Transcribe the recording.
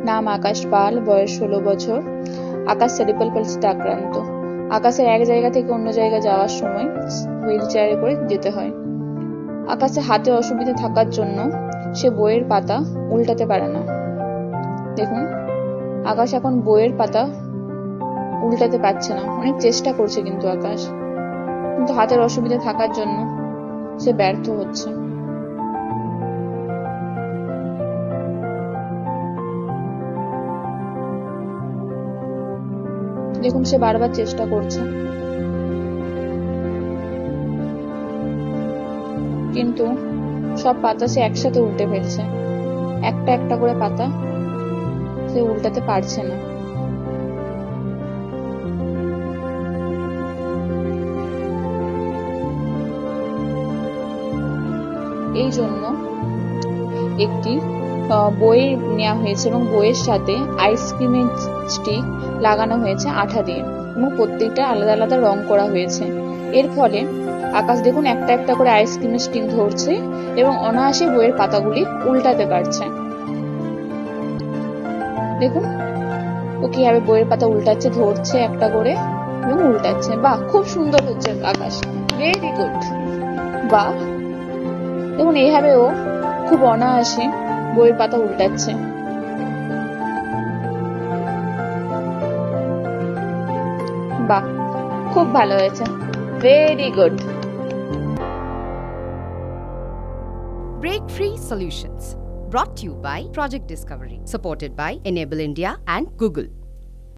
নাম আকাশ পাল, বয়স 16 বছর। আকাশ সেরিব্রাল পলসিতে আক্রান্ত। আকাশের এক জায়গা থেকে অন্য জায়গায় যাওয়ার সময় হুইল চেয়ারে করে যেতে হয়। আকাশের হাতে অসুবিধা থাকার জন্য সে বইয়ের পাতা উল্টাতে পারে না। দেখুন, আকাশ এখন বইয়ের পাতা উল্টাতে পারছে না। অনেক চেষ্টা করছে কিন্তু আকাশ, কিন্তু হাতের অসুবিধা থাকার জন্য সে ব্যর্থ হচ্ছে। দেখুন, সে বারবার চেষ্টা করছে, কিন্তু সব পাতা সে একসাথে উল্টে ফেলছে। একটা একটা করে পাতা সে উল্টাতে পারছে না। এই জন্য একটি বই নেওয়া হয়েছে এবং বইয়ের সাথে আইসক্রিমের স্টিক লাগানো হয়েছে আঠা দিয়ে, এবং প্রত্যেকটা আলাদা আলাদা রং করা হয়েছে। এর ফলে আকাশ দেখুন একটা একটা করে আইসক্রিমের স্টিক ধরছে এবং অনায়াসে বইয়ের পাতাগুলি উল্টাতে পারছে। দেখুন ও কিভাবে বইয়ের পাতা উল্টাচ্ছে, ধরছে একটা করে এবং উল্টাচ্ছে। বাহ, খুব সুন্দর হচ্ছে আকাশ, ভেরি গুড। বাহ, দেখুন এইভাবে ও খুব অনায়াসে বইয়ের পাতা উল্টাচ্ছে। বাহ, খুব ভালো হয়েছে, very good. Breakfreesolutions, brought to you by Project Discovery, supported by Enable India and Google.